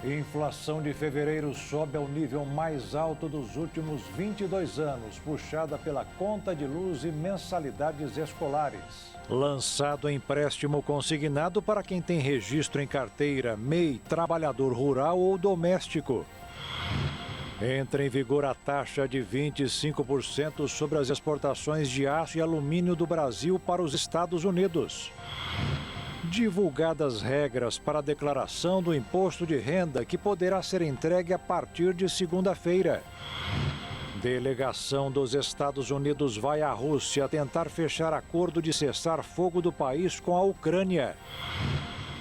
Inflação de fevereiro sobe ao nível mais alto dos últimos 22 anos, puxada pela conta de luz e mensalidades escolares. Lançado empréstimo consignado para quem tem registro em carteira, MEI, trabalhador rural ou doméstico. Entra em vigor a taxa de 25% sobre as exportações de aço e alumínio do Brasil para os Estados Unidos. Divulgadas regras para a declaração do imposto de renda, que poderá ser entregue a partir de segunda-feira. Delegação dos Estados Unidos vai à Rússia tentar fechar acordo de cessar fogo do país com a Ucrânia.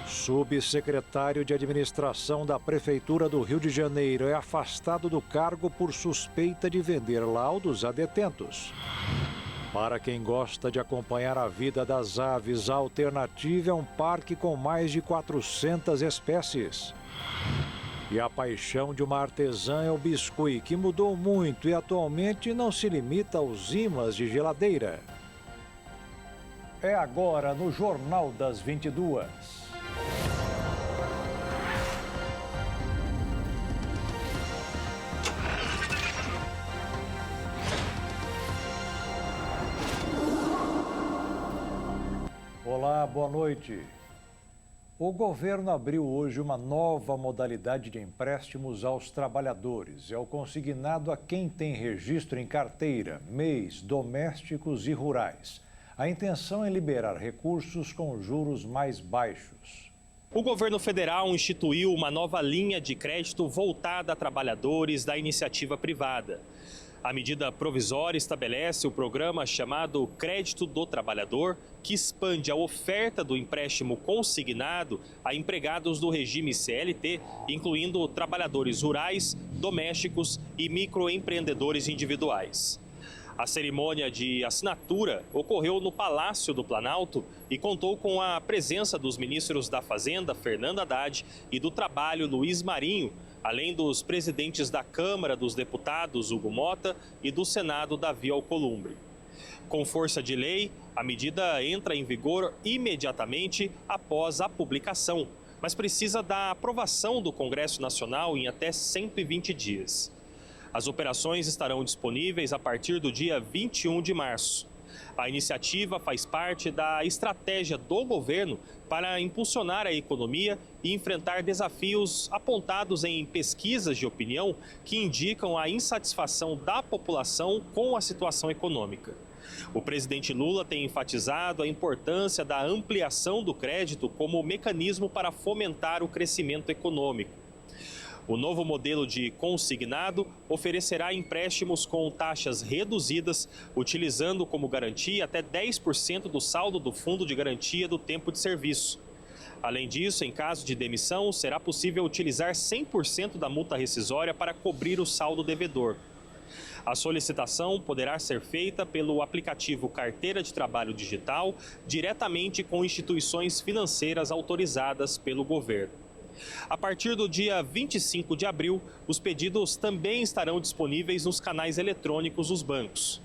Subsecretário de Administração da Prefeitura do Rio de Janeiro é afastado do cargo por suspeita de vender laudos a detentos. Para quem gosta de acompanhar a vida das aves, a alternativa é um parque com mais de 400 espécies. E a paixão de uma artesã é o biscuit, que mudou muito e atualmente não se limita aos ímãs de geladeira. É agora no Jornal das 22. Olá, boa noite. O governo abriu hoje uma nova modalidade de empréstimos aos trabalhadores. É o consignado a quem tem registro em carteira, MEIs, domésticos e rurais. A intenção é liberar recursos com juros mais baixos. O governo federal instituiu uma nova linha de crédito voltada a trabalhadores da iniciativa privada. A medida provisória estabelece o programa chamado Crédito do Trabalhador, que expande a oferta do empréstimo consignado a empregados do regime CLT, incluindo trabalhadores rurais, domésticos e microempreendedores individuais. A cerimônia de assinatura ocorreu no Palácio do Planalto e contou com a presença dos ministros da Fazenda, Fernando Haddad, e do Trabalho, Luiz Marinho, além dos presidentes da Câmara dos Deputados, Hugo Mota, e do Senado, Davi Alcolumbre. Com força de lei, a medida entra em vigor imediatamente após a publicação, mas precisa da aprovação do Congresso Nacional em até 120 dias. As operações estarão disponíveis a partir do dia 21 de março. A iniciativa faz parte da estratégia do governo para impulsionar a economia e enfrentar desafios apontados em pesquisas de opinião que indicam a insatisfação da população com a situação econômica. O presidente Lula tem enfatizado a importância da ampliação do crédito como mecanismo para fomentar o crescimento econômico. O novo modelo de consignado oferecerá empréstimos com taxas reduzidas, utilizando como garantia até 10% do saldo do Fundo de Garantia do Tempo de Serviço. Além disso, em caso de demissão, será possível utilizar 100% da multa rescisória para cobrir o saldo devedor. A solicitação poderá ser feita pelo aplicativo Carteira de Trabalho Digital, diretamente com instituições financeiras autorizadas pelo governo. A partir do dia 25 de abril, os pedidos também estarão disponíveis nos canais eletrônicos dos bancos.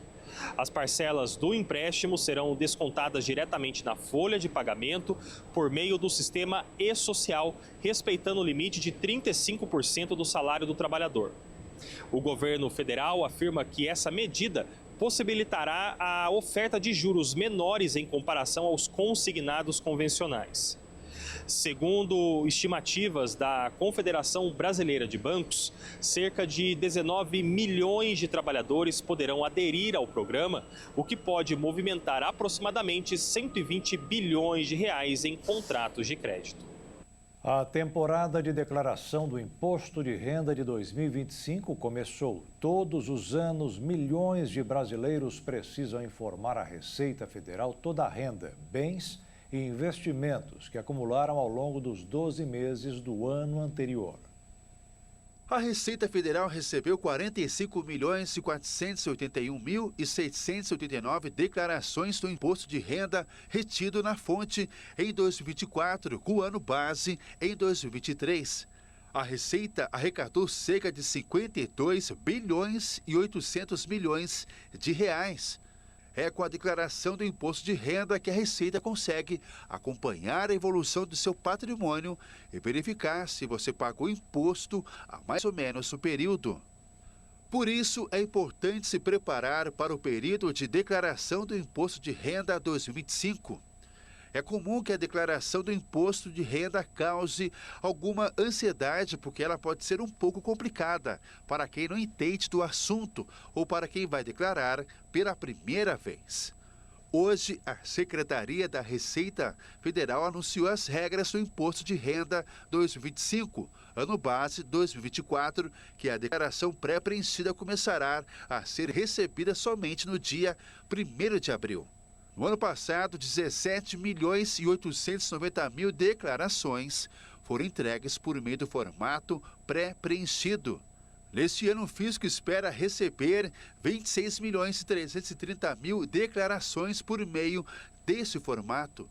As parcelas do empréstimo serão descontadas diretamente na folha de pagamento por meio do sistema e-social, respeitando o limite de 35% do salário do trabalhador. O governo federal afirma que essa medida possibilitará a oferta de juros menores em comparação aos consignados convencionais. Segundo estimativas da Confederação Brasileira de Bancos, cerca de 19 milhões de trabalhadores poderão aderir ao programa, o que pode movimentar aproximadamente 120 bilhões de reais em contratos de crédito. A temporada de declaração do Imposto de Renda de 2025 começou. Todos os anos, milhões de brasileiros precisam informar à Receita Federal toda a renda, bens e investimentos que acumularam ao longo dos 12 meses do ano anterior. A Receita Federal recebeu 45.481.689 declarações do imposto de renda retido na fonte em 2024, com o ano base em 2023. A Receita arrecadou cerca de 52 bilhões e 800 milhões de reais. É com a declaração do imposto de renda que a Receita consegue acompanhar a evolução do seu patrimônio e verificar se você pagou imposto há mais ou menos o período. Por isso, é importante se preparar para o período de declaração do Imposto de Renda 2025. É comum que a declaração do imposto de renda cause alguma ansiedade, porque ela pode ser um pouco complicada para quem não entende do assunto ou para quem vai declarar pela primeira vez. Hoje, a Secretaria da Receita Federal anunciou as regras do Imposto de Renda 2025, ano base 2024, que a declaração pré-preenchida começará a ser recebida somente no dia 1º de abril. No ano passado, 17.890.000 declarações foram entregues por meio do formato pré-preenchido. Neste ano, o fisco espera receber 26.330.000 declarações por meio desse formato.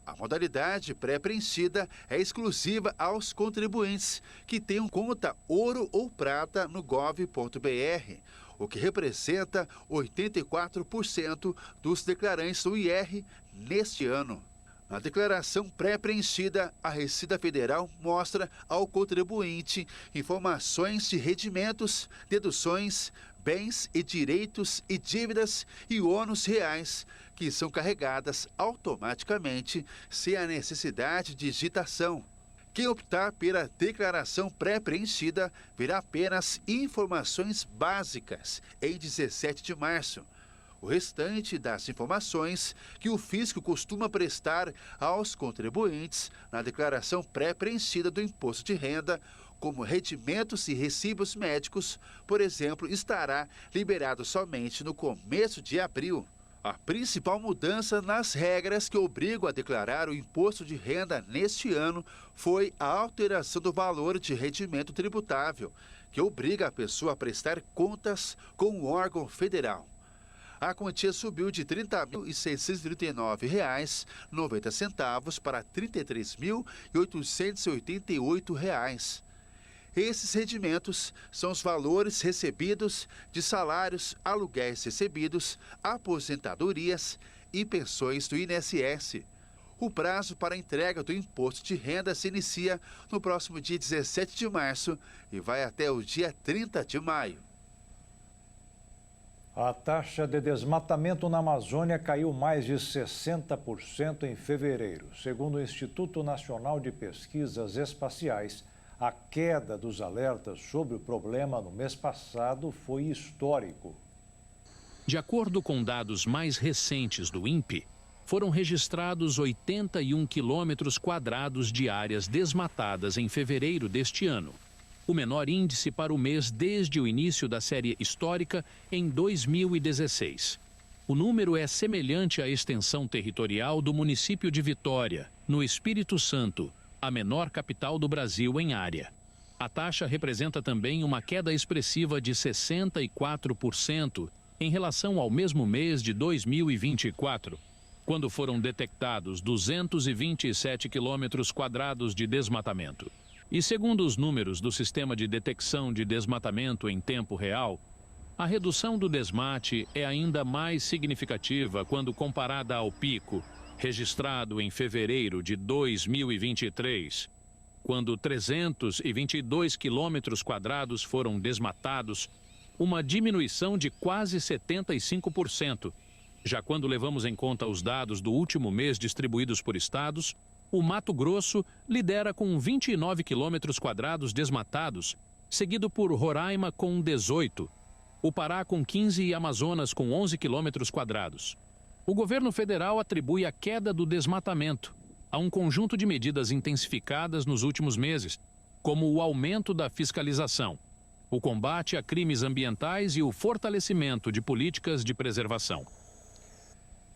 A modalidade pré-preenchida é exclusiva aos contribuintes que tenham conta ouro ou prata no gov.br, o que representa 84% dos declarantes do IR neste ano. Na declaração pré-preenchida, a Receita Federal mostra ao contribuinte informações de rendimentos, deduções, bens e direitos e dívidas e ônus reais, que são carregadas automaticamente sem a necessidade de digitação. Quem optar pela declaração pré-preenchida verá apenas informações básicas em 17 de março. O restante das informações que o fisco costuma prestar aos contribuintes na declaração pré-preenchida do imposto de renda, como rendimentos e recibos médicos, por exemplo, estará liberado somente no começo de abril. A principal mudança nas regras que obrigam a declarar o imposto de renda neste ano foi a alteração do valor de rendimento tributável, que obriga a pessoa a prestar contas com o órgão federal. A quantia subiu de R$ 30.639,90 para R$ 33.888. Esses rendimentos são os valores recebidos de salários, aluguéis recebidos, aposentadorias e pensões do INSS. O prazo para a entrega do imposto de renda se inicia no próximo dia 17 de março e vai até o dia 30 de maio. A taxa de desmatamento na Amazônia caiu mais de 60% em fevereiro. Segundo o Instituto Nacional de Pesquisas Espaciais, a queda dos alertas sobre o problema no mês passado foi histórico. De acordo com dados mais recentes do INPE, foram registrados 81 quilômetros quadrados de áreas desmatadas em fevereiro deste ano, o menor índice para o mês desde o início da série histórica em 2016. O número é semelhante à extensão territorial do município de Vitória, no Espírito Santo, a menor capital do Brasil em área. A taxa representa também uma queda expressiva de 64% em relação ao mesmo mês de 2024, quando foram detectados 227 quilômetros quadrados de desmatamento. E segundo os números do Sistema de Detecção de Desmatamento em Tempo Real, a redução do desmate é ainda mais significativa quando comparada ao pico registrado em fevereiro de 2023, quando 322 quilômetros quadrados foram desmatados, uma diminuição de quase 75%. Já quando levamos em conta os dados do último mês distribuídos por estados, o Mato Grosso lidera com 29 quilômetros quadrados desmatados, seguido por Roraima com 18, o Pará com 15 e Amazonas com 11 quilômetros quadrados. O governo federal atribui a queda do desmatamento a um conjunto de medidas intensificadas nos últimos meses, como o aumento da fiscalização, o combate a crimes ambientais e o fortalecimento de políticas de preservação.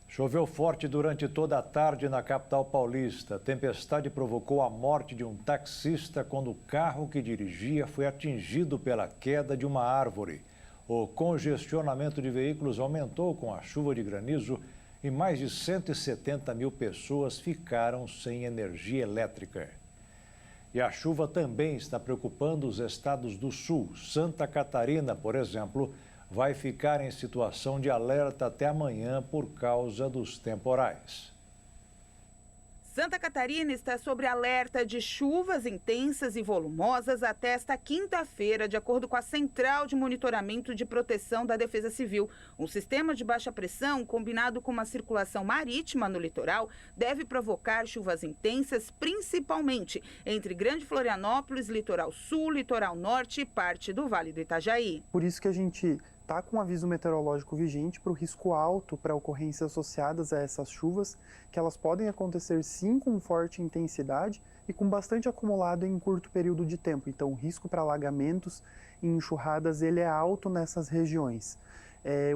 Choveu forte durante toda a tarde na capital paulista. A tempestade provocou a morte de um taxista quando o carro que dirigia foi atingido pela queda de uma árvore. O congestionamento de veículos aumentou com a chuva de granizo e mais de 170 mil pessoas ficaram sem energia elétrica. E a chuva também está preocupando os estados do sul. Santa Catarina, por exemplo, vai ficar em situação de alerta até amanhã por causa dos temporais. Santa Catarina está sob alerta de chuvas intensas e volumosas até esta quinta-feira, de acordo com a Central de Monitoramento de Proteção da Defesa Civil. Um sistema de baixa pressão, combinado com uma circulação marítima no litoral, deve provocar chuvas intensas, principalmente entre Grande Florianópolis, Litoral Sul, Litoral Norte e parte do Vale do Itajaí. Por isso que a gente está com um aviso meteorológico vigente para o risco alto para ocorrências associadas a essas chuvas, que elas podem acontecer sim com forte intensidade e com bastante acumulado em curto período de tempo. Então o risco para alagamentos e enxurradas ele é alto nessas regiões.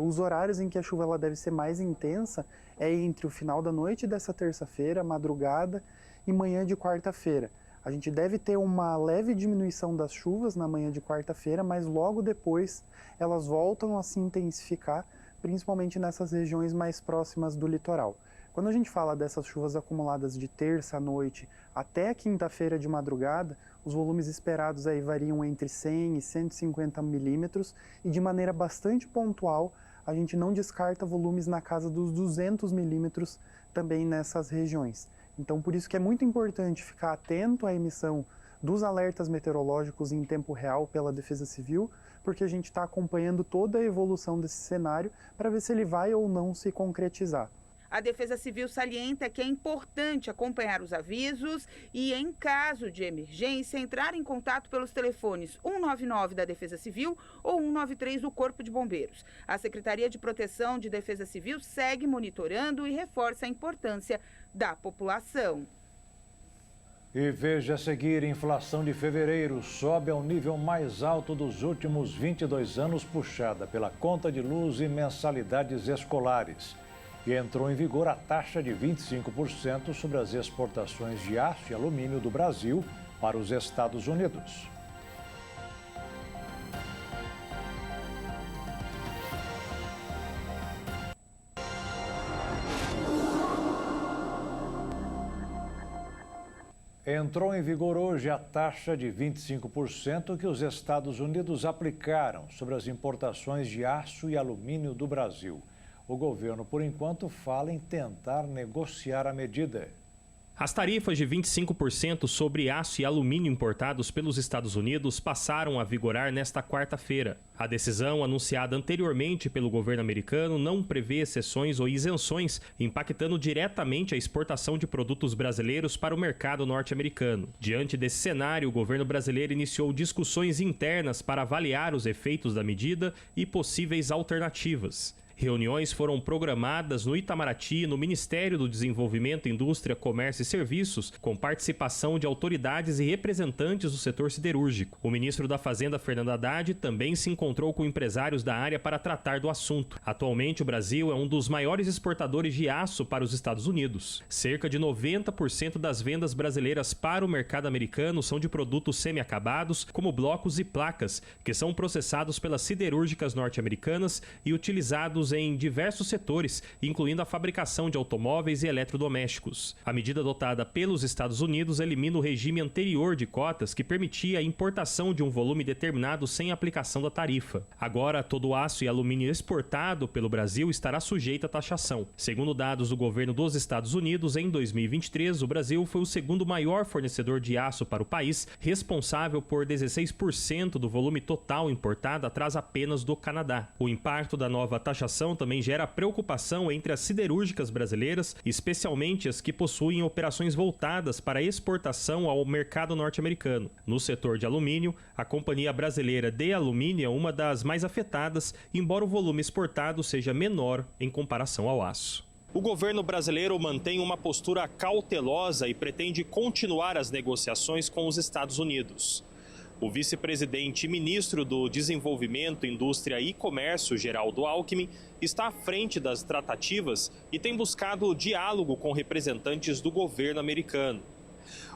Os horários em que a chuva ela deve ser mais intensa é entre o final da noite dessa terça-feira, madrugada e manhã de quarta-feira. A gente deve ter uma leve diminuição das chuvas na manhã de quarta-feira, mas logo depois elas voltam a se intensificar, principalmente nessas regiões mais próximas do litoral. Quando a gente fala dessas chuvas acumuladas de terça à noite até a quinta-feira de madrugada, os volumes esperados aí variam entre 100 e 150 milímetros e de maneira bastante pontual a gente não descarta volumes na casa dos 200 milímetros também nessas regiões. Então, por isso que é muito importante ficar atento à emissão dos alertas meteorológicos em tempo real pela Defesa Civil, porque a gente está acompanhando toda a evolução desse cenário para ver se ele vai ou não se concretizar. A Defesa Civil salienta que é importante acompanhar os avisos e, em caso de emergência, entrar em contato pelos telefones 199 da Defesa Civil ou 193 do Corpo de Bombeiros. A Secretaria de Proteção de Defesa Civil segue monitorando e reforça a importância da população. E veja a seguir, inflação de fevereiro sobe ao nível mais alto dos últimos 22 anos, puxada pela conta de luz e mensalidades escolares. E entrou em vigor a taxa de 25% sobre as exportações de aço e alumínio do Brasil para os Estados Unidos. Entrou em vigor hoje a taxa de 25% que os Estados Unidos aplicaram sobre as importações de aço e alumínio do Brasil. O governo, por enquanto, fala em tentar negociar a medida. As tarifas de 25% sobre aço e alumínio importados pelos Estados Unidos passaram a vigorar nesta quarta-feira. A decisão, anunciada anteriormente pelo governo americano, não prevê exceções ou isenções, impactando diretamente a exportação de produtos brasileiros para o mercado norte-americano. Diante desse cenário, o governo brasileiro iniciou discussões internas para avaliar os efeitos da medida e possíveis alternativas. Reuniões foram programadas no Itamaraty, no Ministério do Desenvolvimento, Indústria, Comércio e Serviços, com participação de autoridades e representantes do setor siderúrgico. O ministro da Fazenda, Fernando Haddad, também se encontrou com empresários da área para tratar do assunto. Atualmente, o Brasil é um dos maiores exportadores de aço para os Estados Unidos. Cerca de 90% das vendas brasileiras para o mercado americano são de produtos semi-acabados, como blocos e placas, que são processados pelas siderúrgicas norte-americanas e utilizados em diversos setores, incluindo a fabricação de automóveis e eletrodomésticos. A medida adotada pelos Estados Unidos elimina o regime anterior de cotas que permitia a importação de um volume determinado sem aplicação da tarifa. Agora, todo o aço e alumínio exportado pelo Brasil estará sujeito à taxação. Segundo dados do governo dos Estados Unidos, em 2023, o Brasil foi o segundo maior fornecedor de aço para o país, responsável por 16% do volume total importado, atrás apenas do Canadá. O impacto da nova taxação também gera preocupação entre as siderúrgicas brasileiras, especialmente as que possuem operações voltadas para a exportação ao mercado norte-americano. No setor de alumínio, a Companhia Brasileira de Alumínio é uma das mais afetadas, embora o volume exportado seja menor em comparação ao aço. O governo brasileiro mantém uma postura cautelosa e pretende continuar as negociações com os Estados Unidos. O vice-presidente e ministro do Desenvolvimento, Indústria e Comércio, Geraldo Alckmin, está à frente das tratativas e tem buscado diálogo com representantes do governo americano.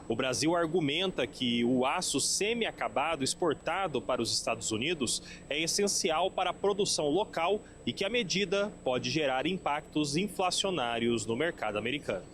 O Brasil argumenta que o aço semi-acabado exportado para os Estados Unidos é essencial para a produção local e que a medida pode gerar impactos inflacionários no mercado americano.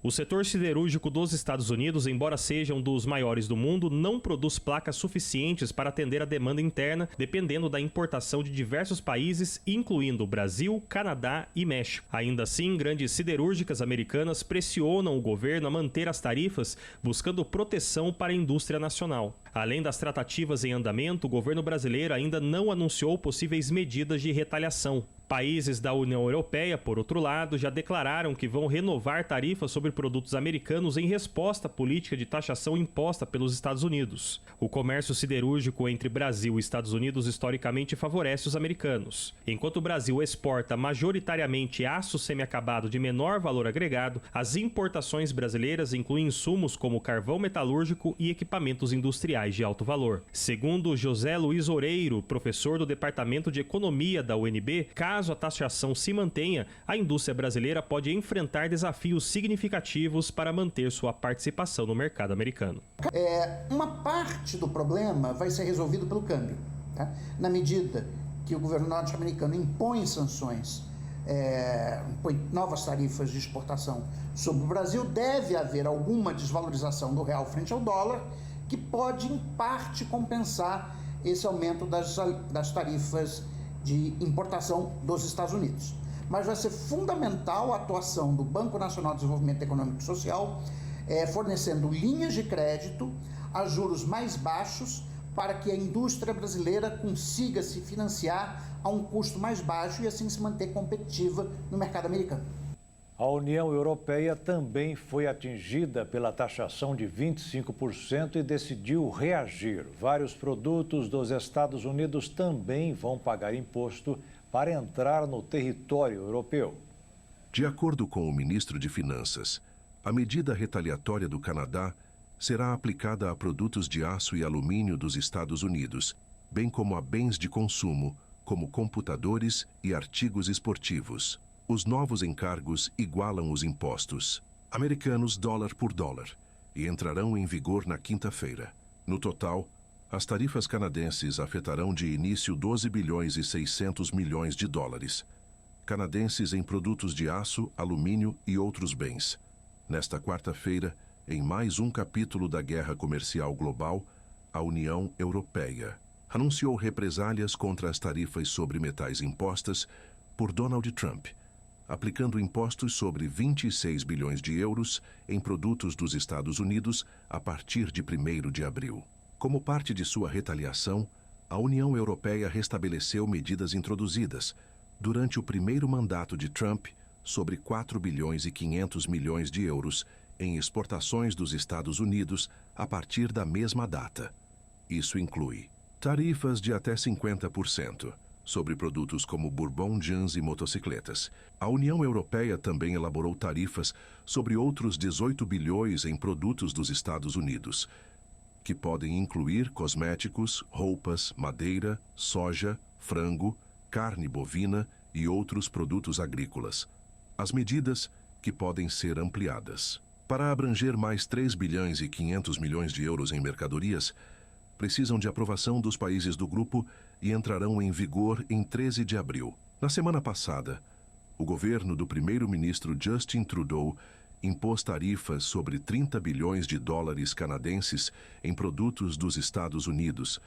O setor siderúrgico dos Estados Unidos, embora seja um dos maiores do mundo, não produz placas suficientes para atender a demanda interna, dependendo da importação de diversos países, incluindo o Brasil, Canadá e México. Ainda assim, grandes siderúrgicas americanas pressionam o governo a manter as tarifas, buscando proteção para a indústria nacional. Além das tratativas em andamento, o governo brasileiro ainda não anunciou possíveis medidas de retaliação. Países da União Europeia, por outro lado, já declararam que vão renovar tarifas sobre produtos americanos em resposta à política de taxação imposta pelos Estados Unidos. O comércio siderúrgico entre Brasil e Estados Unidos historicamente favorece os americanos. Enquanto o Brasil exporta majoritariamente aço semiacabado de menor valor agregado, as importações brasileiras incluem insumos como carvão metalúrgico e equipamentos industriais de alto valor. Segundo José Luiz Oreiro, professor do Departamento de Economia da UNB, caso a taxação se mantenha, a indústria brasileira pode enfrentar desafios significativos para manter sua participação no mercado americano. Uma parte do problema vai ser resolvido pelo câmbio, tá? Na medida que o governo norte-americano impõe sanções, impõe novas tarifas de exportação sobre o Brasil, deve haver alguma desvalorização do real frente ao dólar, que pode, em parte, compensar esse aumento das tarifas de importação dos Estados Unidos. Mas vai ser fundamental a atuação do Banco Nacional de Desenvolvimento Econômico e Social, fornecendo linhas de crédito a juros mais baixos para que a indústria brasileira consiga se financiar a um custo mais baixo e assim se manter competitiva no mercado americano. A União Europeia também foi atingida pela taxação de 25% e decidiu reagir. Vários produtos dos Estados Unidos também vão pagar imposto para entrar no território europeu. De acordo com o ministro de Finanças, a medida retaliatória do Canadá será aplicada a produtos de aço e alumínio dos Estados Unidos, bem como a bens de consumo, como computadores e artigos esportivos. Os novos encargos igualam os impostos americanos dólar por dólar e entrarão em vigor na quinta-feira. No total, as tarifas canadenses afetarão de início 12 bilhões e 600 milhões de dólares canadenses em produtos de aço, alumínio e outros bens. Nesta quarta-feira, em mais um capítulo da guerra comercial global, a União Europeia anunciou represálias contra as tarifas sobre metais impostas por Donald Trump, aplicando impostos sobre 26 bilhões de euros em produtos dos Estados Unidos a partir de 1º de abril. Como parte de sua retaliação, a União Europeia restabeleceu medidas introduzidas durante o primeiro mandato de Trump sobre 4 bilhões e 500 milhões de euros em exportações dos Estados Unidos a partir da mesma data. Isso inclui tarifas de até 50%. Sobre produtos como bourbon, jeans e motocicletas. A União Europeia também elaborou tarifas sobre outros 18 bilhões em produtos dos Estados Unidos, que podem incluir cosméticos, roupas, madeira, soja, frango, carne bovina e outros produtos agrícolas. As medidas, que podem ser ampliadas. Para abranger mais 3 bilhões e 500 milhões de euros em mercadorias, precisam de aprovação dos países do grupo e entrarão em vigor em 13 de abril. Na semana passada, o governo do primeiro-ministro Justin Trudeau impôs tarifas sobre 30 bilhões de dólares canadenses em produtos dos Estados Unidos,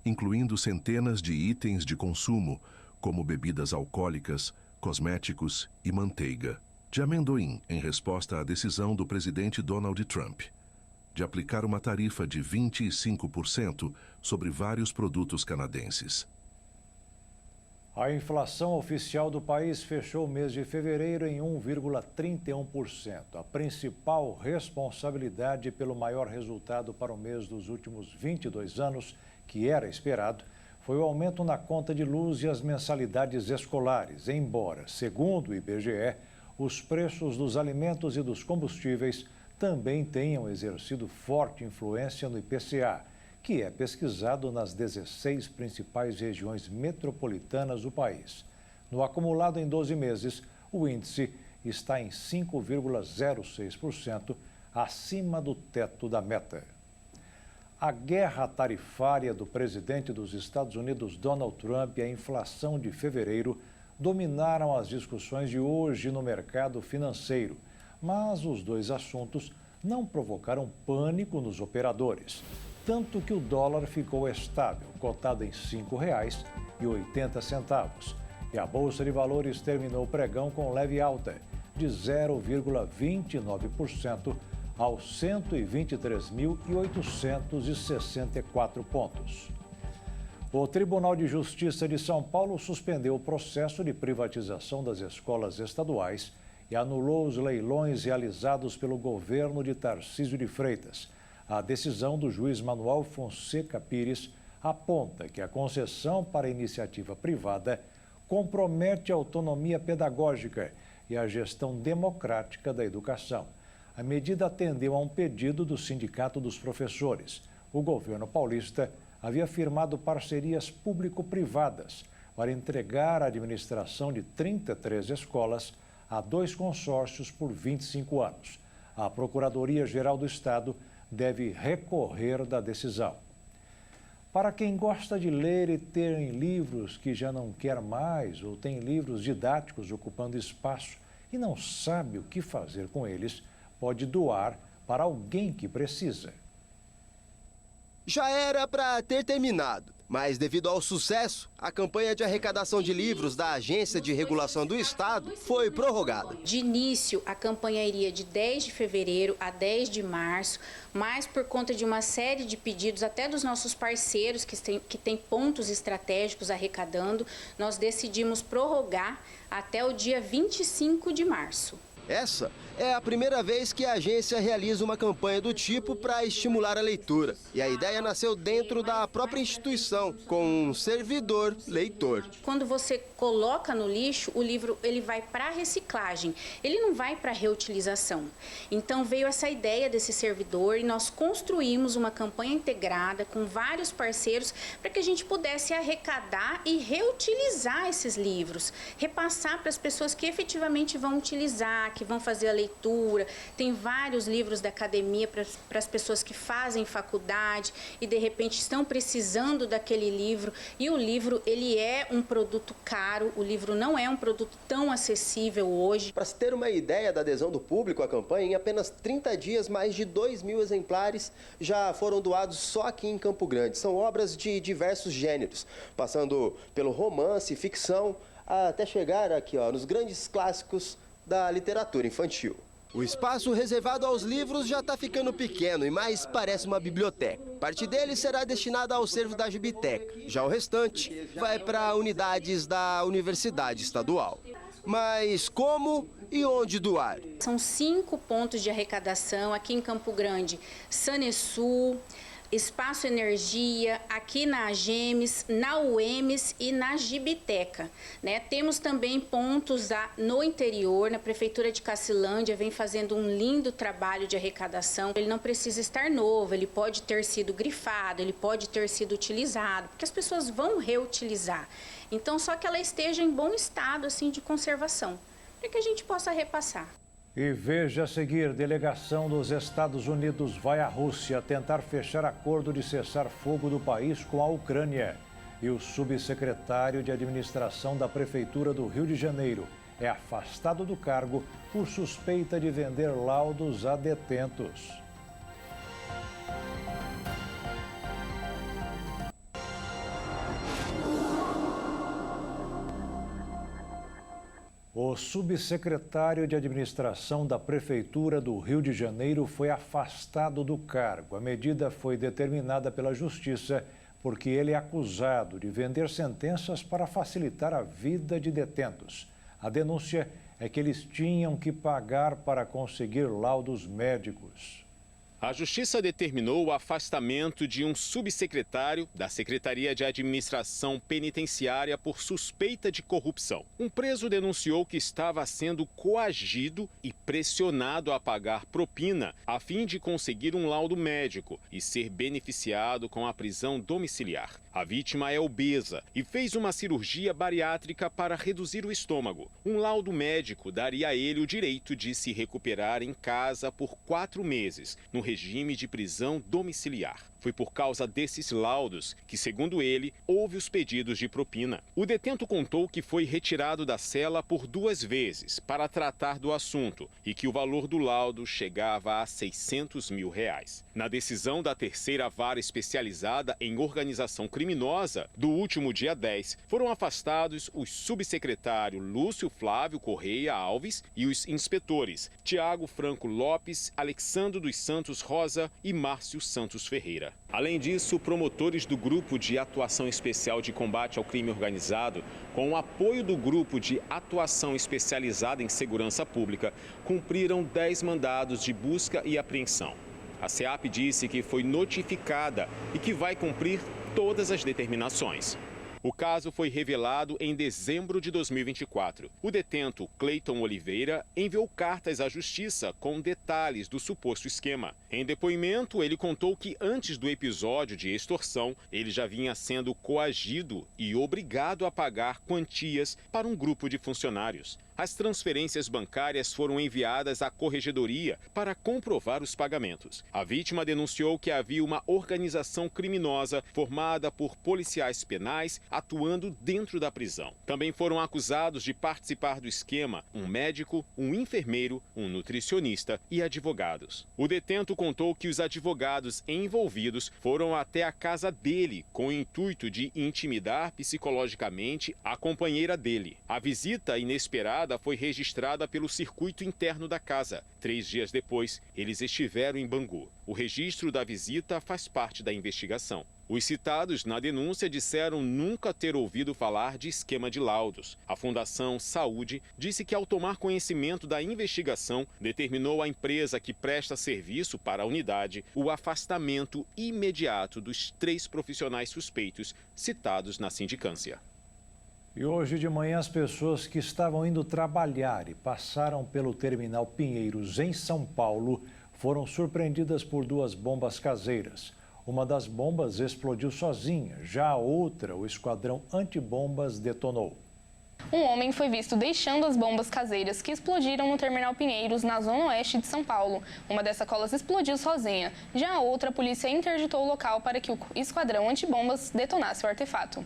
incluindo centenas de itens de consumo, como bebidas alcoólicas, cosméticos e manteiga. De amendoim, em resposta à decisão do presidente Donald Trump de aplicar uma tarifa de 25% sobre vários produtos canadenses. A inflação oficial do país fechou o mês de fevereiro em 1,31%. A principal responsabilidade pelo maior resultado para o mês dos últimos 22 anos, que era esperado, foi o aumento na conta de luz e as mensalidades escolares, embora, segundo o IBGE, os preços dos alimentos e dos combustíveis também tenham exercido forte influência no IPCA, que é pesquisado nas 16 principais regiões metropolitanas do país. No acumulado em 12 meses, o índice está em 5,06%, acima do teto da meta. A guerra tarifária do presidente dos Estados Unidos, Donald Trump, e a inflação de fevereiro dominaram as discussões de hoje no mercado financeiro. Mas os dois assuntos não provocaram pânico nos operadores, tanto que o dólar ficou estável, cotado em R$ 5,80, e a Bolsa de Valores terminou o pregão com leve alta, de 0,29% aos 123.864 pontos. O Tribunal de Justiça de São Paulo suspendeu o processo de privatização das escolas estaduais e anulou os leilões realizados pelo governo de Tarcísio de Freitas. A decisão do juiz Manuel Fonseca Pires aponta que a concessão para a iniciativa privada compromete a autonomia pedagógica e a gestão democrática da educação. A medida atendeu a um pedido do Sindicato dos Professores. O governo paulista havia firmado parcerias público-privadas para entregar a administração de 33 escolas a 2 consórcios por 25 anos. A Procuradoria-Geral do Estado deve recorrer da decisão. Para quem gosta de ler e ter livros que já não quer mais ou tem livros didáticos ocupando espaço e não sabe o que fazer com eles, pode doar para alguém que precisa. Já era para ter terminado, mas devido ao sucesso, a campanha de arrecadação de livros da Agência de Regulação do Estado foi prorrogada. De início, a campanha iria de 10 de fevereiro a 10 de março, mas por conta de uma série de pedidos, até dos nossos parceiros que têm pontos estratégicos arrecadando, nós decidimos prorrogar até o dia 25 de março. Essa é a primeira vez que a agência realiza uma campanha do tipo para estimular a leitura. E a ideia nasceu dentro da própria instituição, com um servidor leitor. Quando você coloca no lixo, o livro ele vai para reciclagem, ele não vai para reutilização. Então veio essa ideia desse servidor e nós construímos uma campanha integrada com vários parceiros para que a gente pudesse arrecadar e reutilizar esses livros, repassar para as pessoas que efetivamente vão utilizar, que vão fazer a leitura. Tem vários livros da academia para as pessoas que fazem faculdade e de repente estão precisando daquele livro. E o livro, ele é um produto caro, o livro não é um produto tão acessível hoje. Para se ter uma ideia da adesão do público à campanha, em apenas 30 dias, mais de 2.000 exemplares já foram doados só aqui em Campo Grande. São obras de diversos gêneros, passando pelo romance, ficção, até chegar aqui nos grandes clássicos da literatura infantil. O espaço reservado aos livros já está ficando pequeno e mais parece uma biblioteca. Parte dele será destinada ao acervo da Gibiteca. Já o restante vai para unidades da Universidade Estadual. Mas como e onde doar? São 5 pontos de arrecadação aqui em Campo Grande: Sanesul, Espaço Energia, aqui na Agemes, na UEMS e na Gibiteca, né? Temos também pontos no interior, na Prefeitura de Cacilândia, vem fazendo um lindo trabalho de arrecadação. Ele não precisa estar novo, ele pode ter sido grifado, ele pode ter sido utilizado, porque as pessoas vão reutilizar. Então, só que ela esteja em bom estado assim, de conservação, para que a gente possa repassar. E veja a seguir, delegação dos Estados Unidos vai à Rússia tentar fechar acordo de cessar-fogo do país com a Ucrânia. E o subsecretário de administração da Prefeitura do Rio de Janeiro é afastado do cargo por suspeita de vender laudos a detentos. O subsecretário de administração da Prefeitura do Rio de Janeiro foi afastado do cargo. A medida foi determinada pela Justiça porque ele é acusado de vender sentenças para facilitar a vida de detentos. A denúncia é que eles tinham que pagar para conseguir laudos médicos. A Justiça determinou o afastamento de um subsecretário da Secretaria de Administração Penitenciária por suspeita de corrupção. Um preso denunciou que estava sendo coagido e pressionado a pagar propina a fim de conseguir um laudo médico e ser beneficiado com a prisão domiciliar. A vítima é obesa e fez uma cirurgia bariátrica para reduzir o estômago. Um laudo médico daria a ele o direito de se recuperar em casa por 4 meses, no regime de prisão domiciliar. Foi por causa desses laudos que, segundo ele, houve os pedidos de propina. O detento contou que foi retirado da cela por 2 vezes para tratar do assunto e que o valor do laudo chegava a R$600 mil. Na decisão da terceira vara especializada em organização criminosa do último dia 10, foram afastados os subsecretário Lúcio Flávio Correia Alves e os inspetores Tiago Franco Lopes, Alexandre dos Santos Rosa e Márcio Santos Ferreira. Além disso, promotores do Grupo de Atuação Especial de Combate ao Crime Organizado, com o apoio do Grupo de Atuação Especializada em Segurança Pública, cumpriram 10 mandados de busca e apreensão. A SEAP disse que foi notificada e que vai cumprir todas as determinações. O caso foi revelado em dezembro de 2024. O detento Cleiton Oliveira enviou cartas à Justiça com detalhes do suposto esquema. Em depoimento, ele contou que antes do episódio de extorsão, ele já vinha sendo coagido e obrigado a pagar quantias para um grupo de funcionários. As transferências bancárias foram enviadas à corregedoria para comprovar os pagamentos. A vítima denunciou que havia uma organização criminosa formada por policiais penais atuando dentro da prisão. Também foram acusados de participar do esquema um médico, um enfermeiro, um nutricionista e advogados. O detento contou que os advogados envolvidos foram até a casa dele com o intuito de intimidar psicologicamente a companheira dele. A visita inesperada foi registrada pelo circuito interno da casa. 3 dias depois, eles estiveram em Bangu. O registro da visita faz parte da investigação. Os citados na denúncia disseram nunca ter ouvido falar de esquema de laudos. A Fundação Saúde disse que, ao tomar conhecimento da investigação, determinou à empresa que presta serviço para a unidade o afastamento imediato dos 3 profissionais suspeitos citados na sindicância. E hoje de manhã, as pessoas que estavam indo trabalhar e passaram pelo terminal Pinheiros, em São Paulo, foram surpreendidas por 2 bombas caseiras. Uma das bombas explodiu sozinha, já a outra, o esquadrão antibombas detonou. Um homem foi visto deixando as bombas caseiras que explodiram no terminal Pinheiros, na zona oeste de São Paulo. Uma das sacolas explodiu sozinha. Já a outra, a polícia interditou o local para que o esquadrão antibombas detonasse o artefato.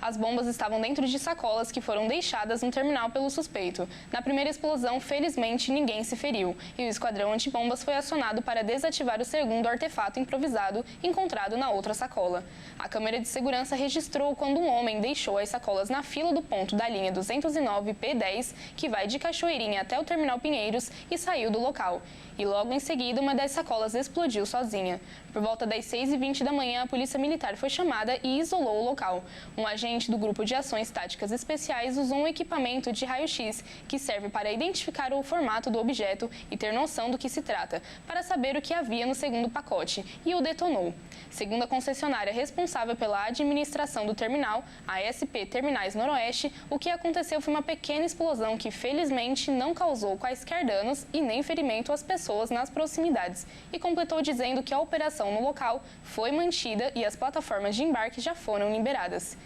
As bombas estavam dentro de sacolas que foram deixadas no terminal pelo suspeito. Na primeira explosão, felizmente, ninguém se feriu e o esquadrão antibombas foi acionado para desativar o segundo artefato improvisado encontrado na outra sacola. A câmera de segurança registrou quando um homem deixou as sacolas na fila do ponto da linha 209 P10, que vai de Cachoeirinha até o terminal Pinheiros, e saiu do local. E logo em seguida, uma das sacolas explodiu sozinha. Por volta das 6h20 da manhã, a polícia militar foi chamada e isolou o local. Um agente do Grupo de Ações Táticas Especiais usou um equipamento de raio-x que serve para identificar o formato do objeto e ter noção do que se trata, para saber o que havia no segundo pacote, e o detonou. Segundo a concessionária responsável pela administração do terminal, a SP Terminais Noroeste, o que aconteceu foi uma pequena explosão que, felizmente, não causou quaisquer danos e nem ferimento às pessoas nas proximidades, e completou dizendo que a operação no local foi mantida e as plataformas de embarque já foram liberadas.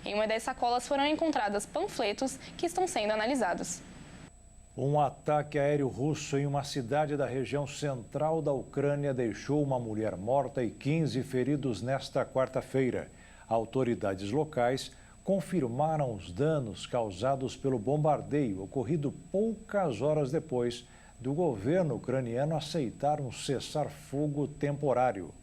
Em uma das sacolas foram encontrados panfletos que estão sendo analisados. Um ataque aéreo russo em uma cidade da região central da Ucrânia deixou uma mulher morta e 15 feridos nesta quarta-feira. Autoridades locais confirmaram os danos causados pelo bombardeio ocorrido poucas horas depois do governo ucraniano aceitar um cessar-fogo temporário.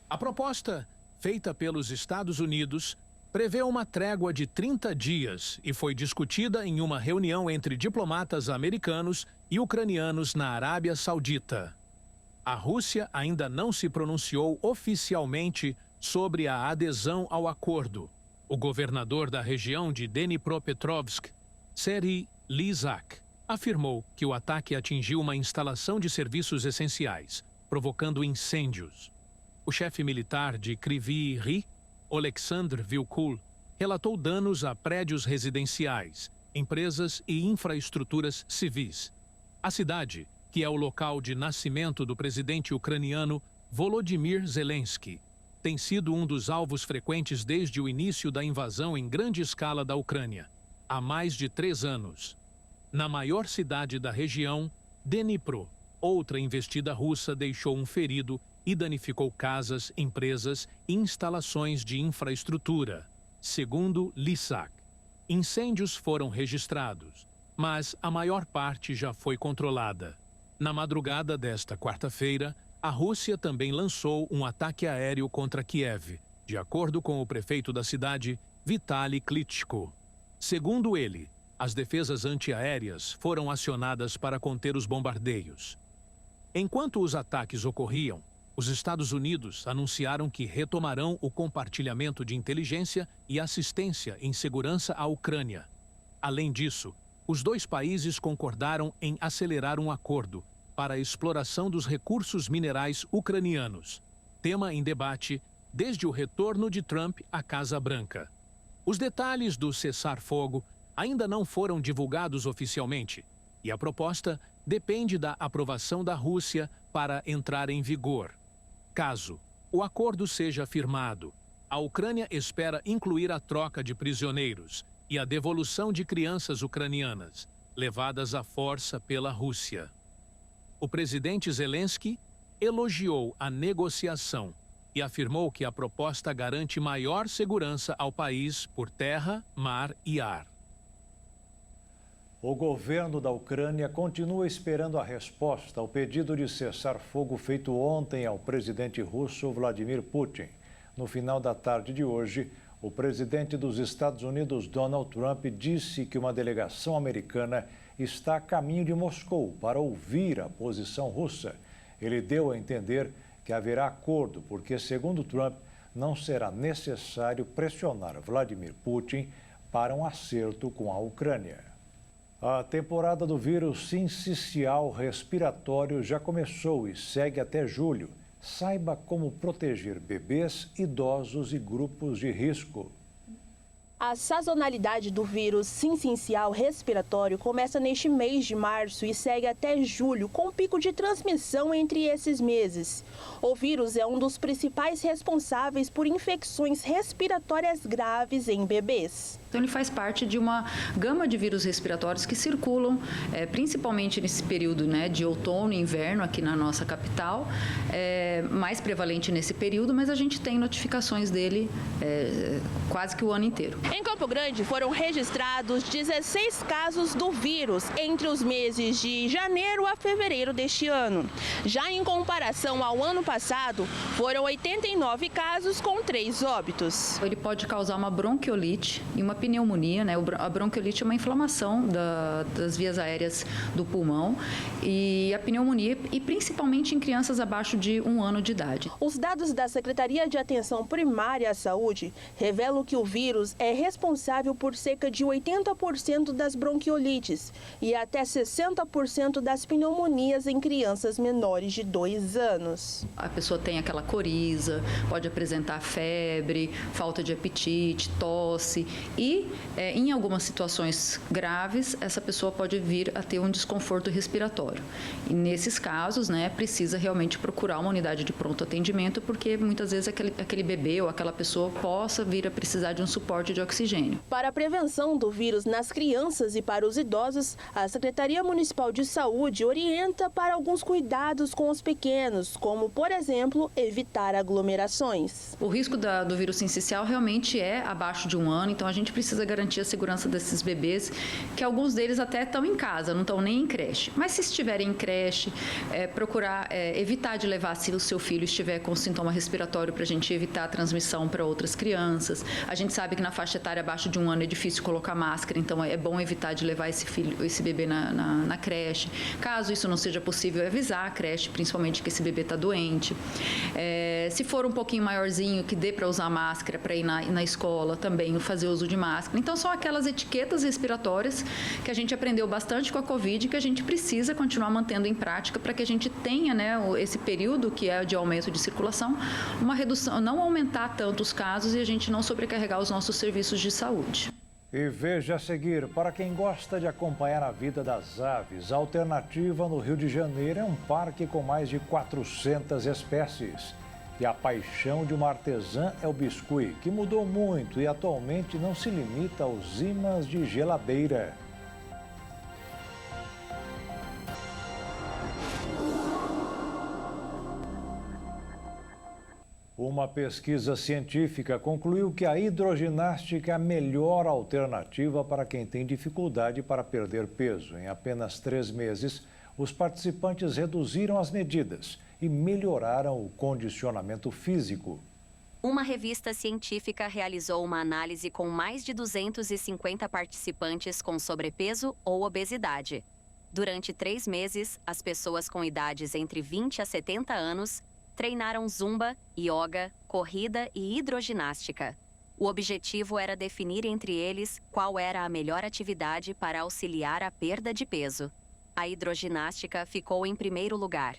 A proposta, feita pelos Estados Unidos, prevê uma trégua de 30 dias e foi discutida em uma reunião entre diplomatas americanos e ucranianos na Arábia Saudita. A Rússia ainda não se pronunciou oficialmente sobre a adesão ao acordo. O governador da região de Dnipropetrovsk, Serhiy Lysak, afirmou que o ataque atingiu uma instalação de serviços essenciais, provocando incêndios. O chefe militar de Kryvyi Rih, Oleksandr Vilkul, relatou danos a prédios residenciais, empresas e infraestruturas civis. A cidade, que é o local de nascimento do presidente ucraniano Volodymyr Zelensky, tem sido um dos alvos frequentes desde o início da invasão em grande escala da Ucrânia, há mais de 3 anos. Na maior cidade da região, Dnipro, outra investida russa deixou um ferido e danificou casas, empresas e instalações de infraestrutura, segundo Lissac. Incêndios foram registrados, mas a maior parte já foi controlada. Na madrugada desta quarta-feira, a Rússia também lançou um ataque aéreo contra Kiev, de acordo com o prefeito da cidade, Vitaly Klitschko. Segundo ele, as defesas antiaéreas foram acionadas para conter os bombardeios. Enquanto os ataques ocorriam, os Estados Unidos anunciaram que retomarão o compartilhamento de inteligência e assistência em segurança à Ucrânia. Além disso, os dois países concordaram em acelerar um acordo para a exploração dos recursos minerais ucranianos, tema em debate desde o retorno de Trump à Casa Branca. Os detalhes do cessar-fogo ainda não foram divulgados oficialmente e a proposta depende da aprovação da Rússia para entrar em vigor. Caso o acordo seja firmado, a Ucrânia espera incluir a troca de prisioneiros e a devolução de crianças ucranianas, levadas à força pela Rússia. O presidente Zelensky elogiou a negociação e afirmou que a proposta garante maior segurança ao país por terra, mar e ar. O governo da Ucrânia continua esperando a resposta ao pedido de cessar-fogo feito ontem ao presidente russo Vladimir Putin. No final da tarde de hoje, o presidente dos Estados Unidos, Donald Trump, disse que uma delegação americana está a caminho de Moscou para ouvir a posição russa. Ele deu a entender que haverá acordo, porque, segundo Trump, não será necessário pressionar Vladimir Putin para um acerto com a Ucrânia. A temporada do vírus sincicial respiratório já começou e segue até julho. Saiba como proteger bebês, idosos e grupos de risco. A sazonalidade do vírus sincicial respiratório começa neste mês de março e segue até julho, com pico de transmissão entre esses meses. O vírus é um dos principais responsáveis por infecções respiratórias graves em bebês. Então, ele faz parte de uma gama de vírus respiratórios que circulam, principalmente nesse período, né, de outono e inverno aqui na nossa capital, mais prevalente nesse período, mas a gente tem notificações dele quase que o ano inteiro. Em Campo Grande foram registrados 16 casos do vírus entre os meses de janeiro a fevereiro deste ano. Já em comparação ao ano passado, foram 89 casos com 3 óbitos. Ele pode causar uma bronquiolite e uma pneumonia, né? A bronquiolite é uma inflamação das vias aéreas do pulmão, e a pneumonia, e principalmente em crianças abaixo de 1 ano de idade. Os dados da Secretaria de Atenção Primária à Saúde revelam que o vírus é responsável por cerca de 80% das bronquiolites e até 60% das pneumonias em crianças menores de 2 anos. A pessoa tem aquela coriza, pode apresentar febre, falta de apetite, tosse e, em algumas situações graves, essa pessoa pode vir a ter um desconforto respiratório. E nesses casos, né, precisa realmente procurar uma unidade de pronto atendimento, porque muitas vezes aquele bebê ou aquela pessoa possa vir a precisar de um suporte de oxigênio. Para a prevenção do vírus nas crianças e para os idosos, a Secretaria Municipal de Saúde orienta para alguns cuidados com os pequenos, como, por exemplo, evitar aglomerações. O risco do vírus sincicial realmente é abaixo de 1 ano, então a gente precisa garantir a segurança desses bebês, que alguns deles até estão em casa, não estão nem em creche. Mas se estiverem em creche, procurar evitar de levar, se o seu filho estiver com sintoma respiratório, para a gente evitar a transmissão para outras crianças. A gente sabe que na faixa etária abaixo de 1 ano é difícil colocar máscara, então é bom evitar de levar esse bebê na creche. Caso isso não seja possível, avisar a creche, principalmente que esse bebê está doente. Se for um pouquinho maiorzinho, que dê para usar máscara para ir na escola, também fazer uso de máscara. Então, são aquelas etiquetas respiratórias que a gente aprendeu bastante com a Covid, que a gente precisa continuar mantendo em prática para que a gente tenha, né, esse período que é de aumento de circulação, uma redução, não aumentar tanto os casos e a gente não sobrecarregar os nossos serviços de saúde. E veja a seguir, para quem gosta de acompanhar a vida das aves, a Alternativa no Rio de Janeiro é um parque com mais de 400 espécies. E a paixão de uma artesã é o biscuit, que mudou muito e atualmente não se limita aos ímãs de geladeira. Uma pesquisa científica concluiu que a hidroginástica é a melhor alternativa para quem tem dificuldade para perder peso. Em apenas 3 meses, os participantes reduziram as medidas e melhoraram o condicionamento físico. Uma revista científica realizou uma análise com mais de 250 participantes com sobrepeso ou obesidade. Durante 3 meses, as pessoas com idades entre 20 a 70 anos treinaram zumba, yoga, corrida e hidroginástica. O objetivo era definir entre eles qual era a melhor atividade para auxiliar a perda de peso. A hidroginástica ficou em primeiro lugar.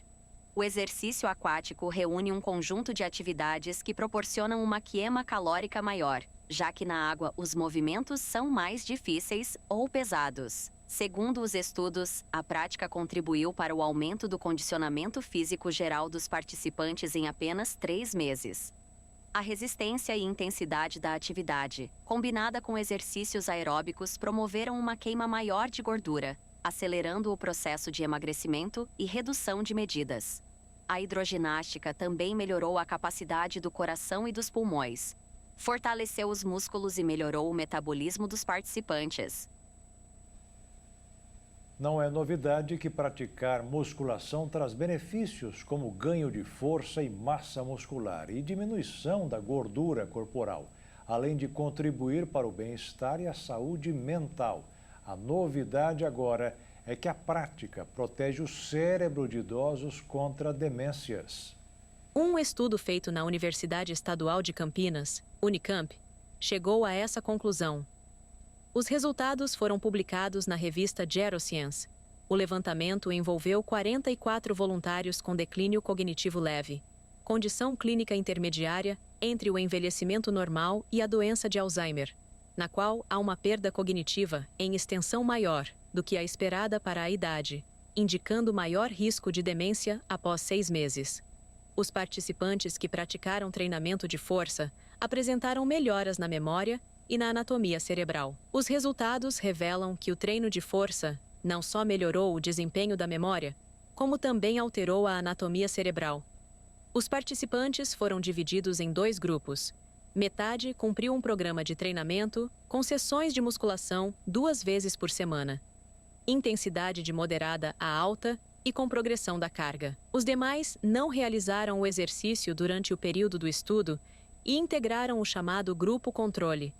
O exercício aquático reúne um conjunto de atividades que proporcionam uma queima calórica maior, já que na água os movimentos são mais difíceis ou pesados. Segundo os estudos, a prática contribuiu para o aumento do condicionamento físico geral dos participantes em apenas 3 meses. A resistência e intensidade da atividade, combinada com exercícios aeróbicos, promoveram uma queima maior de gordura, acelerando o processo de emagrecimento e redução de medidas. A hidroginástica também melhorou a capacidade do coração e dos pulmões, fortaleceu os músculos e melhorou o metabolismo dos participantes. Não é novidade que praticar musculação traz benefícios como ganho de força e massa muscular e diminuição da gordura corporal, além de contribuir para o bem-estar e a saúde mental. A novidade agora é que a prática protege o cérebro de idosos contra demências. Um estudo feito na Universidade Estadual de Campinas, Unicamp, chegou a essa conclusão. Os resultados foram publicados na revista Geroscience. O levantamento envolveu 44 voluntários com declínio cognitivo leve, condição clínica intermediária entre o envelhecimento normal e a doença de Alzheimer, na qual há uma perda cognitiva em extensão maior do que a esperada para a idade, indicando maior risco de demência após 6 meses. Os participantes que praticaram treinamento de força apresentaram melhoras na memória e na anatomia cerebral. Os resultados revelam que o treino de força não só melhorou o desempenho da memória, como também alterou a anatomia cerebral. Os participantes foram divididos em 2 grupos. Metade cumpriu um programa de treinamento com sessões de musculação 2 vezes por semana. Intensidade de moderada a alta e com progressão da carga. Os demais não realizaram o exercício durante o período do estudo e integraram o chamado grupo controle.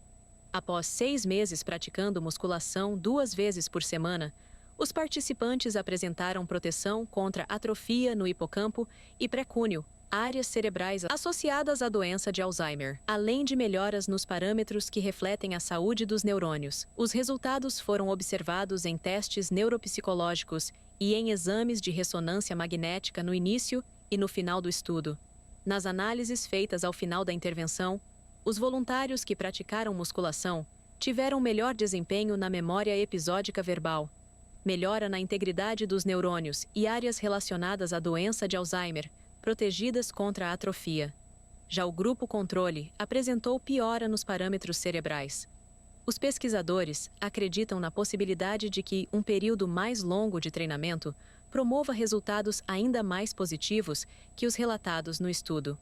Após 6 meses praticando musculação 2 vezes por semana, os participantes apresentaram proteção contra atrofia no hipocampo e pré-cúneo, áreas cerebrais associadas à doença de Alzheimer, além de melhoras nos parâmetros que refletem a saúde dos neurônios. Os resultados foram observados em testes neuropsicológicos e em exames de ressonância magnética no início e no final do estudo. Nas análises feitas ao final da intervenção, os voluntários que praticaram musculação tiveram melhor desempenho na memória episódica verbal, melhora na integridade dos neurônios e áreas relacionadas à doença de Alzheimer, protegidas contra a atrofia. Já o grupo controle apresentou piora nos parâmetros cerebrais. Os pesquisadores acreditam na possibilidade de que um período mais longo de treinamento promova resultados ainda mais positivos que os relatados no estudo.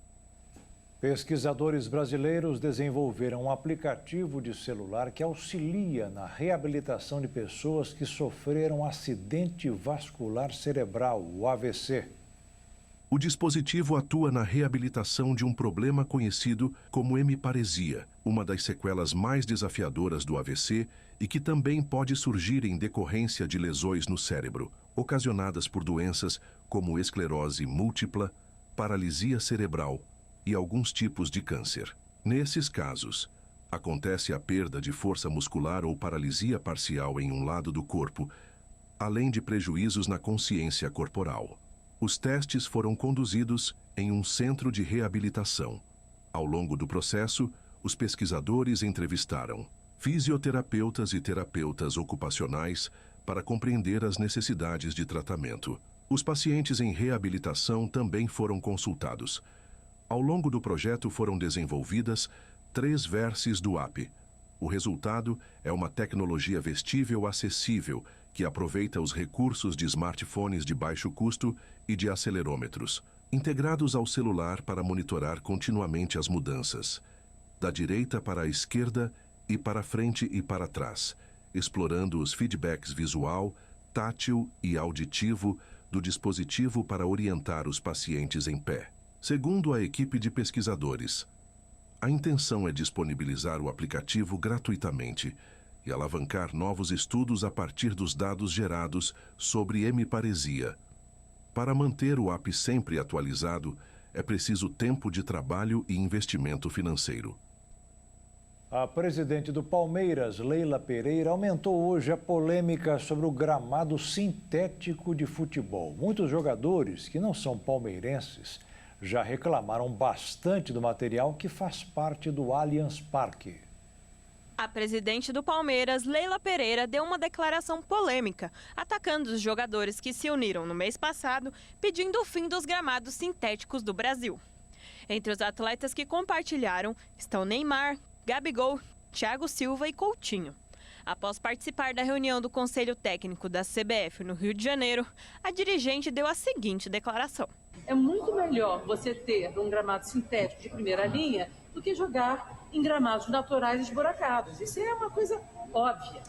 Pesquisadores brasileiros desenvolveram um aplicativo de celular que auxilia na reabilitação de pessoas que sofreram acidente vascular cerebral, o AVC. O dispositivo atua na reabilitação de um problema conhecido como hemiparesia, uma das sequelas mais desafiadoras do AVC e que também pode surgir em decorrência de lesões no cérebro, ocasionadas por doenças como esclerose múltipla, paralisia cerebral e alguns tipos de câncer. Nesses casos, acontece a perda de força muscular ou paralisia parcial em um lado do corpo, além de prejuízos na consciência corporal. Os testes foram conduzidos em um centro de reabilitação. Ao longo do processo, os pesquisadores entrevistaram fisioterapeutas e terapeutas ocupacionais para compreender as necessidades de tratamento. Os pacientes em reabilitação também foram consultados. Ao longo do projeto foram desenvolvidas 3 verses do app. O resultado é uma tecnologia vestível acessível que aproveita os recursos de smartphones de baixo custo e de acelerômetros. integrados ao celular para monitorar continuamente as mudanças, da direita para a esquerda e para frente e para trás, explorando os feedbacks visual, tátil e auditivo do dispositivo para orientar os pacientes em pé. Segundo a equipe de pesquisadores, a intenção é disponibilizar o aplicativo gratuitamente e alavancar novos estudos a partir dos dados gerados sobre hemiparesia. Para manter o app sempre atualizado, é preciso tempo de trabalho e investimento financeiro. A presidente do Palmeiras, Leila Pereira, aumentou hoje a polêmica sobre o gramado sintético de futebol. Muitos jogadores que não são palmeirenses já reclamaram bastante do material que faz parte do Allianz Parque. A presidente do Palmeiras, Leila Pereira, deu uma declaração polêmica, atacando os jogadores que se uniram no mês passado, pedindo o fim dos gramados sintéticos do Brasil. Entre os atletas que compartilharam estão Neymar, Gabigol, Thiago Silva e Coutinho. Após participar da reunião do Conselho Técnico da CBF no Rio de Janeiro, a dirigente deu a seguinte declaração. É muito melhor você ter um gramado sintético de primeira linha do que jogar em gramados naturais esburacados. Isso é uma coisa óbvia,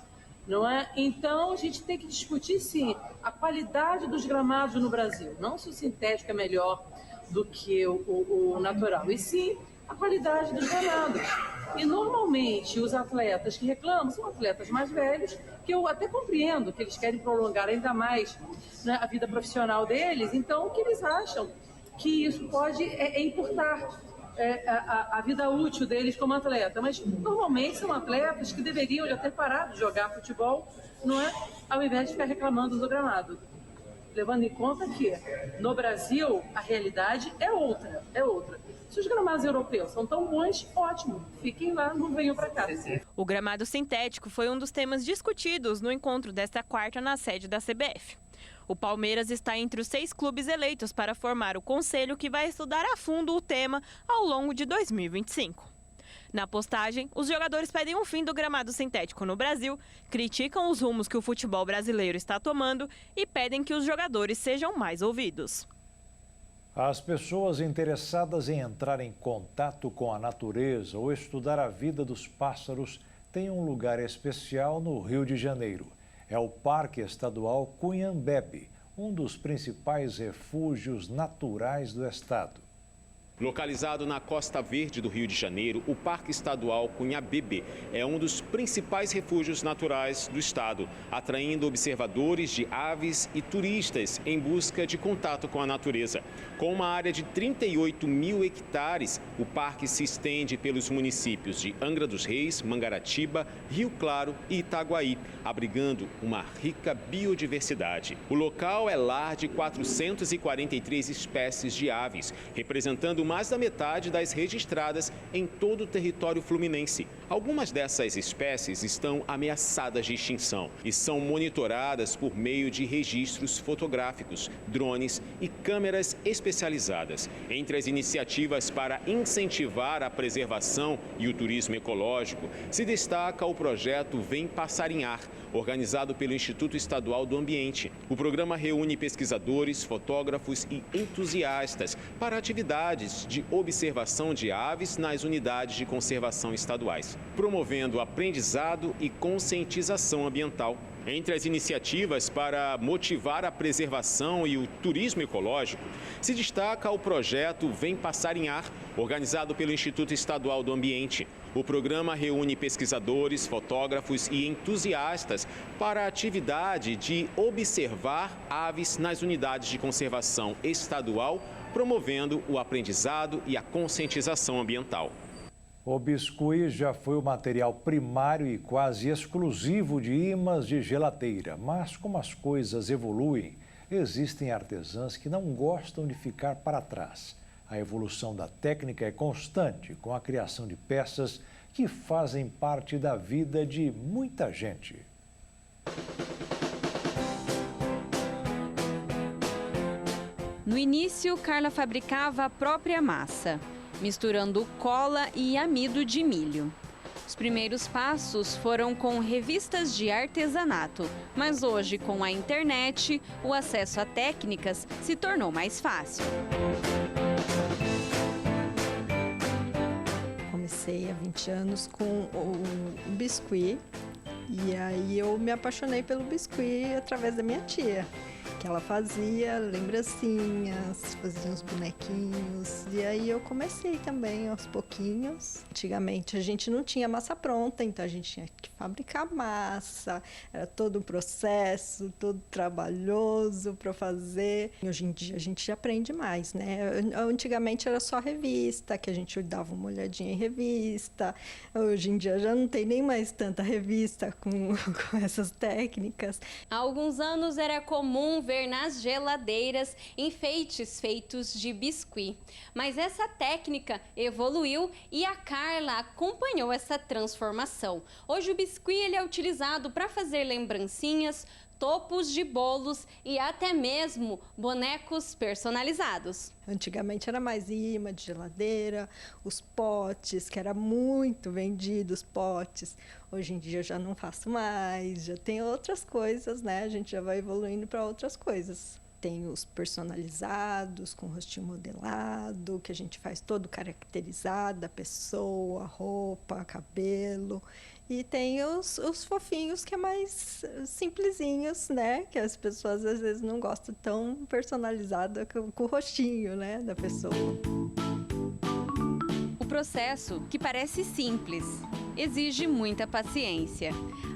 não é? Então, a gente tem que discutir, sim, a qualidade dos gramados no Brasil. Não se o sintético é melhor do que o natural, e sim a qualidade dos gramados. E, normalmente, os atletas que reclamam são atletas mais velhos, que eu até compreendo que eles querem prolongar ainda mais, né, a vida profissional deles, então, que eles acham que isso pode encurtar a vida útil deles como atleta. Mas, normalmente, são atletas que deveriam já ter parado de jogar futebol, não é? Ao invés de ficar reclamando do gramado. Levando em conta que, no Brasil, a realidade é outra. Se os gramados europeus são tão bons, ótimo, fiquem lá, não venham para cá. O gramado sintético foi um dos temas discutidos no encontro desta quarta na sede da CBF. O Palmeiras está entre os 6 clubes eleitos para formar o conselho que vai estudar a fundo o tema ao longo de 2025. Na postagem, os jogadores pedem o fim do gramado sintético no Brasil, criticam os rumos que o futebol brasileiro está tomando e pedem que os jogadores sejam mais ouvidos. As pessoas interessadas em entrar em contato com a natureza ou estudar a vida dos pássaros têm um lugar especial no Rio de Janeiro. É o Parque Estadual Cunhambebe, um dos principais refúgios naturais do estado. Localizado na Costa Verde do Rio de Janeiro, o Parque Estadual Cunhambebe é um dos principais refúgios naturais do estado, atraindo observadores de aves e turistas em busca de contato com a natureza. Com uma área de 38 mil hectares, o parque se estende pelos municípios de Angra dos Reis, Mangaratiba, Rio Claro e Itaguaí, abrigando uma rica biodiversidade. O local é lar de 443 espécies de aves, representando mais da metade das registradas em todo o território fluminense. Algumas dessas espécies estão ameaçadas de extinção e são monitoradas por meio de registros fotográficos, drones e câmeras especializadas. Entre as iniciativas para incentivar a preservação e o turismo ecológico, se destaca o projeto Vem Passarinhar, organizado pelo Instituto Estadual do Ambiente. O programa reúne pesquisadores, fotógrafos e entusiastas para atividades de observação de aves nas unidades de conservação estaduais, promovendo aprendizado e conscientização ambiental. Entre as iniciativas para motivar a preservação e o turismo ecológico, se destaca o projeto Vem Passarinhar, organizado pelo Instituto Estadual do Ambiente. O programa reúne pesquisadores, fotógrafos e entusiastas para a atividade de observar aves nas unidades de conservação estadual, promovendo o aprendizado e a conscientização ambiental. O biscuit já foi o material primário e quase exclusivo de ímãs de geladeira. Mas como as coisas evoluem, existem artesãs que não gostam de ficar para trás. A evolução da técnica é constante, com a criação de peças que fazem parte da vida de muita gente. No início, Carla fabricava a própria massa, misturando cola e amido de milho. Os primeiros passos foram com revistas de artesanato, mas hoje, com a internet, o acesso a técnicas se tornou mais fácil. comecei há 20 anos com o biscuit. E aí eu me apaixonei pelo biscuit através da minha tia, que ela fazia lembrancinhas, fazia uns bonequinhos. E aí eu comecei também aos pouquinhos. Antigamente a gente não tinha massa pronta, então a gente tinha que fabricar massa. Era todo um processo, todo trabalhoso para fazer. E hoje em dia a gente aprende mais, né? Antigamente era só revista, que a gente dava uma olhadinha em revista. Hoje em dia já não tem nem mais tanta revista com essas técnicas. Há alguns anos era comum ver nas geladeiras enfeites feitos de biscuit. Mas essa técnica evoluiu e a Carla acompanhou essa transformação. Hoje o biscuit ele é utilizado para fazer lembrancinhas, topos de bolos e até mesmo bonecos personalizados. Antigamente era mais imã de geladeira, os potes, que era muito vendido, os potes. Hoje em dia eu já não faço mais, já tem outras coisas, né? A gente já vai evoluindo para outras coisas. Tem os personalizados, com rostinho modelado, que a gente faz todo caracterizado, a pessoa, roupa, cabelo. E tem os fofinhos, que é mais simplesinhos, né? Que as pessoas às vezes não gostam tão personalizado com o rostinho, né, da pessoa. O processo, que parece simples, exige muita paciência.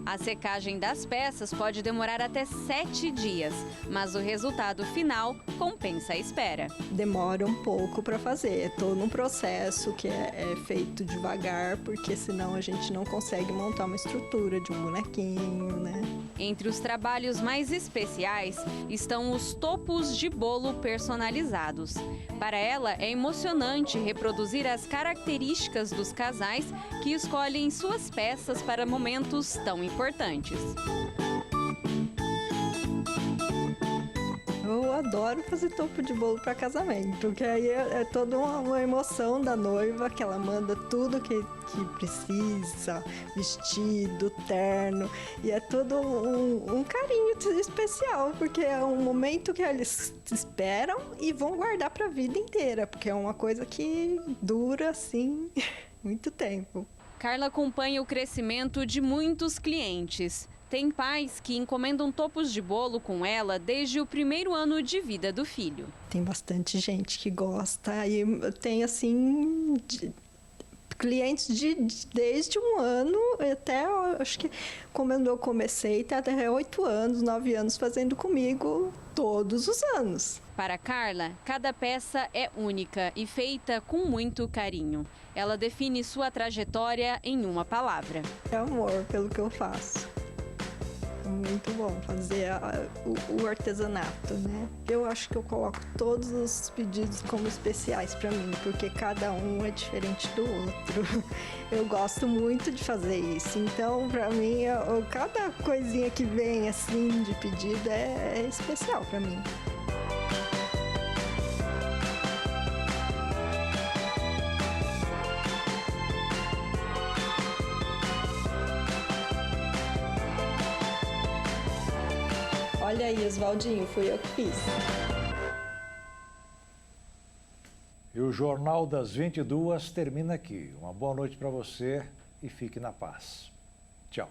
A secagem das peças pode demorar até 7 dias, mas o resultado final compensa a espera. Demora um pouco para fazer, é todo um processo que é feito devagar, porque senão a gente não consegue montar uma estrutura de um bonequinho, né? Entre os trabalhos mais especiais estão os topos de bolo personalizados. Para ela, é emocionante reproduzir as características dos casais que escolhem suas peças para momentos tão importantes. Eu adoro fazer topo de bolo para casamento, porque aí é toda uma emoção da noiva, que ela manda tudo que precisa, vestido, terno, e é todo um carinho especial, porque é um momento que eles esperam e vão guardar para a vida inteira, porque é uma coisa que dura, assim, muito tempo. Carla acompanha o crescimento de muitos clientes. Tem pais que encomendam topos de bolo com ela desde o primeiro ano de vida do filho. Tem bastante gente que gosta e tem, assim, clientes desde 1 ano até, acho que, como eu comecei, tá até 8 anos, 9 anos fazendo comigo todos os anos. Para Carla, cada peça é única e feita com muito carinho. Ela define sua trajetória em uma palavra: é amor pelo que eu faço. Muito bom fazer o artesanato, né? Eu acho que eu coloco todos os pedidos como especiais para mim, porque cada um é diferente do outro. Eu gosto muito de fazer isso, então para mim cada coisinha que vem assim de pedido é especial para mim. Olha aí, Oswaldinho, fui eu que fiz. E o Jornal das 22 termina aqui. Uma boa noite para você e fique na paz. Tchau.